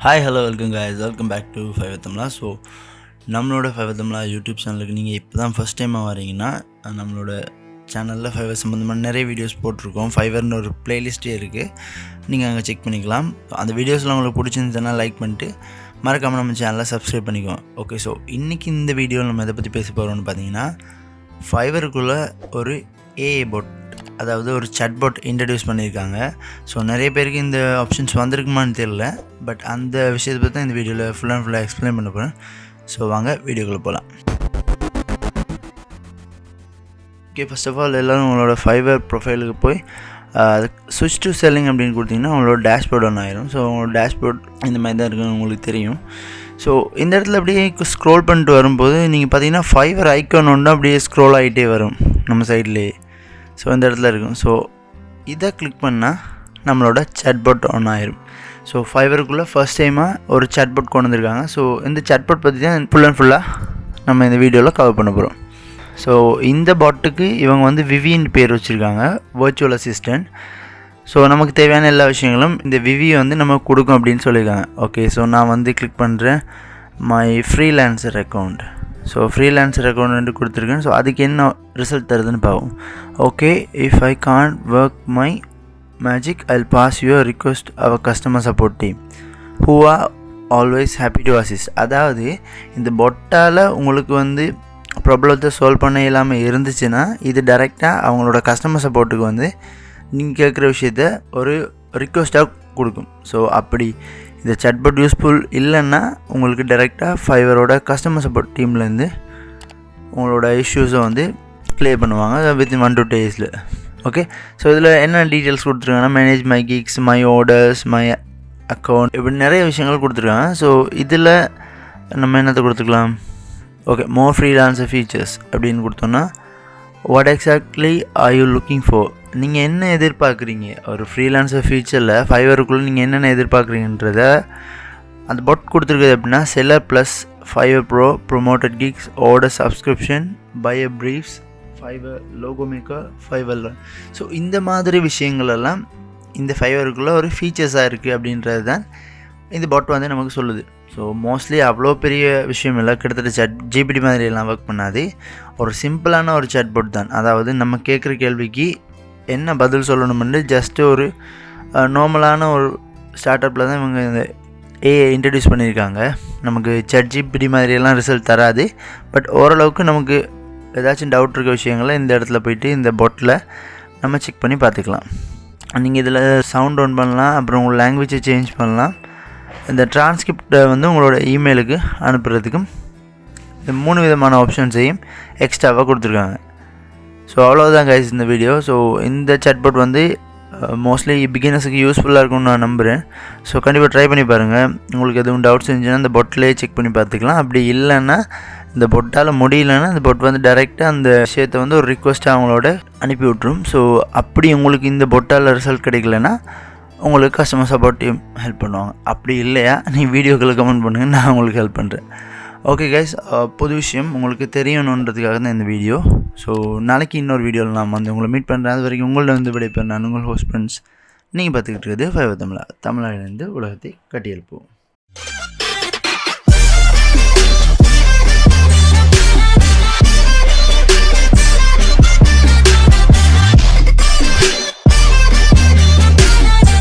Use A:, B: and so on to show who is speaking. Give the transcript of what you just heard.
A: Hi, hello, welcome guys. Welcome back to Fiverr Tamizha. So, நம்மளோட Fiverr Tamizha YouTube சேனலுக்கு நீங்கள் இப்போ தான் ஃபஸ்ட் டைமாக வரீங்கன்னா நம்மளோட சேனலில் ஃபைவர் சம்மந்தமாக நிறைய வீடியோஸ் போட்டிருக்கோம். ஃபைவர்னு ஒரு பிளேலிஸ்ட்டே இருக்குது, நீங்கள் அங்கே செக் பண்ணிக்கலாம். அந்த வீடியோஸ்லாம் உங்களுக்கு பிடிச்சிருந்துச்சுன்னா லைக் பண்ணிட்டு மறக்காமல் நம்ம சேனலை சப்ஸ்கிரைப் பண்ணிக்குவோம். ஓகே, ஸோ இன்றைக்கி இந்த வீடியோவில் நம்ம எதை பற்றி பேச போகிறோம்னு பார்த்தீங்கன்னா, ஃபைவருக்குள்ளே ஒரு ஏஐ பாட், அதாவது ஒரு சாட்பாட் இன்ட்ரடியூஸ் பண்ணியிருக்காங்க. ஸோ நிறைய பேருக்கு இந்த ஆப்ஷன்ஸ் வந்திருக்குமான்னு தெரியல, பட் அந்த விஷயத்தை பற்றி தான் இந்த வீடியோவில் ஃபுல்லாக எக்ஸ்பிளைன் பண்ண போகிறேன். ஸோ வாங்க வீடியோக்குள்ளே போகலாம். ஓகே, ஃபர்ஸ்ட் ஆஃப் ஆல் எல்லோரும் உங்களோட ஃபைவர் ப்ரொஃபைலுக்கு போய் ஸ்விட்ச் டு செல்லிங் அப்படின்னு கொடுத்தீங்கன்னா உங்களோட டேஷ்போர்ட் ஒன்று ஆயிரும். ஸோ உங்களோட டேஷ்போர்ட் இந்த மாதிரி தான் இருக்குன்னு உங்களுக்கு தெரியும். ஸோ இந்த இடத்துல அப்படியே ஸ்க்ரோல் பண்ணிட்டு வரும்போது நீங்கள் பார்த்தீங்கன்னா ஃபைவர் ஐக்கான் ஒன்று அப்படியே ஸ்க்ரோல் ஆகிட்டே வரும் நம்ம சைட்லேயே. ஸோ இந்த இடத்துல இருக்கும். ஸோ இதை கிளிக் பண்ணால் நம்மளோட சாட்பாட் ஒன்று ஆயிரும். ஸோ ஃபைவருக்குள்ளே ஃபர்ஸ்ட் டைமாக ஒரு சாட்பாட் கொண்டு வந்திருக்காங்க. ஸோ இந்த சாட்பாட் பற்றி தான் ஃபுல்லாக நம்ம இந்த வீடியோவில் கவர் பண்ண போகிறோம். ஸோ இந்த பாட்டுக்கு இவங்க வந்து விவின்னு பேர் வச்சுருக்காங்க, வர்ச்சுவல் அசிஸ்டன்ட். ஸோ நமக்கு தேவையான எல்லா விஷயங்களும் இந்த விவியை வந்து நம்ம கொடுக்கும் அப்படின்னு சொல்லியிருக்காங்க. ஓகே, ஸோ நான் வந்து கிளிக் பண்ணுறேன் my freelancer account. So freelancer account கொடுத்துருக்கேன். ஸோ அதுக்கு என்ன ரிசல்ட் தருதுன்னு பார்ப்போம். Okay, if I can't work my magic I'll pass your request our customer support team who are always happy to assist. அதாவது இந்த பொட்டால் உங்களுக்கு வந்து ப்ராப்ளத்தை சால்வ் பண்ண இல்லாமல் இருந்துச்சுன்னா இது டைரெக்டாக அவங்களோட கஸ்டமர் சப்போர்ட்டுக்கு வந்து நீங்கள் கேட்குற விஷயத்த ஒரு ரிக்வெஸ்ட்டாக கொடுக்கும். ஸோ அப்படி இந்த சாட்பாட் யூஸ்ஃபுல் இல்லைன்னா உங்களுக்கு டைரெக்டாக ஃபைவரோட கஸ்டமர் சப்போர்ட் டீம்லேருந்து உங்களோட இஷ்யூஸை வந்து க்ளியர் பண்ணுவாங்க within 1 to 2 days. Okay, so இதில் என்ன டீட்டெயில்ஸ் கொடுத்துருக்காங்கன்னா manage my gigs, my orders, my account, இப்படி நிறைய விஷயங்கள் கொடுத்துருக்காங்க. ஸோ இதில் நம்ம என்னத்தை கொடுத்துக்கலாம். ஓகே, மோர் ஃப்ரீலான்சர் ஃபீச்சர்ஸ் அப்படின்னு கொடுத்தோன்னா what exactly are you looking for, நீங்கள் என்ன எதிர்பார்க்குறீங்க ஒரு ஃப்ரீலான்சர் ஃபீச்சரில் ஃபைவருக்குள்ளே நீங்கள் என்னென்ன எதிர்பார்க்குறீங்கன்றத அந்த பாட் கொடுத்துருக்குது. அப்படின்னா seller plus Fiverr pro, promoted gigs, order subscription, buyer briefs, Fiverr logo maker, Fiverr. So இந்த மாதிரி விஷயங்களெல்லாம் இந்த ஃபைவருக்குள்ளே ஒரு ஃபீச்சர்ஸாக இருக்குது அப்படின்றது தான் இந்த பாட் வந்து நமக்கு சொல்லுது. ஸோ மோஸ்ட்லி அவ்வளோ பெரிய விஷயம் இல்லை, கிட்டத்தட்ட ஜிபிடி மாதிரி எல்லாம் ஒர்க் பண்ணாது. ஒரு சிம்பிளான ஒரு சாட்பாட் தான். அதாவது நம்ம கேட்குற கேள்விக்கு என்ன பதில் சொல்லணும்னு ஜஸ்ட்டு ஒரு நார்மலான ஒரு ஸ்டார்ட் அப்பில் தான் இவங்க இந்த ஏஐ இன்ட்ரடியூஸ் பண்ணியிருக்காங்க. நமக்கு ஜிபிடி மாதிரியெல்லாம் ரிசல்ட் தராது, பட் ஓரளவுக்கு நமக்கு ஏதாச்சும் டவுட் இருக்க விஷயங்களை இந்த இடத்துல போய்ட்டு இந்த பாட்டில் நம்ம செக் பண்ணி பார்த்துக்கலாம். நீங்கள் இதில் சவுண்ட் ஆன் பண்ணலாம், அப்புறம் உங்கள் லாங்குவேஜை சேஞ்ச் பண்ணலாம். இந்த டிரான்ஸ்கிரிப்டை வந்து உங்களோட இமெயிலுக்கு அனுப்புறதுக்கும் இந்த 3 விதமான ஆப்ஷன்ஸையும் எக்ஸ்ட்ராவாக கொடுத்துருக்காங்க. ஸோ அவ்வளோதான் கைஸ் இந்த வீடியோ. ஸோ இந்த சாட்பாட் வந்து மோஸ்ட்லி பிகினர்ஸுக்கு யூஸ்ஃபுல்லாக இருக்கும்னு நான் நம்புகிறேன். ஸோ கண்டிப்பாக ட்ரை பண்ணி பாருங்கள். உங்களுக்கு எதுவும் டவுட்ஸ் இருந்துச்சுன்னா இந்த பொட்டிலே செக் பண்ணி பார்த்துக்கலாம். அப்படி இல்லைன்னா இந்த பொட்டால் முடியலன்னா இந்த பொட் வந்து டைரெக்டாக அந்த விஷயத்தை வந்து ஒரு ரிக்வெஸ்ட்டாக அவங்களோட அனுப்பி விட்ரும். ஸோ அப்படி உங்களுக்கு இந்த பொட்டால் ரிசல்ட் கிடைக்கலன்னா உங்களுக்கு கஸ்டமர் சப்போர்ட் டீம் ஹெல்ப் பண்ணுவாங்க. அப்படி இல்லையா நீங்கள் வீடியோக்களை கமெண்ட் பண்ணுங்கள், நான் உங்களுக்கு ஹெல்ப் பண்ணுறேன். ஓகே கைஸ், புது விஷயம் உங்களுக்கு தெரியணுன்றதுக்காக தான் இந்த வீடியோ. ஸோ நாளைக்கு இன்னொரு வீடியோவில் நான் வந்து உங்களை மீட் பண்ணுறேன். அது வரைக்கும் உங்கள்ட்ட வந்து விடைபெறேன் நான் உங்கள் ஹோஸ்ட் ஃப்ரெண்ட்ஸ். நீங்கள் பார்த்துக்கிட்டு இருக்கிறது ஃபைவர் தமிழா, தமிழாயிலிருந்து உலகத்தை கட்டியெழுப்போம்.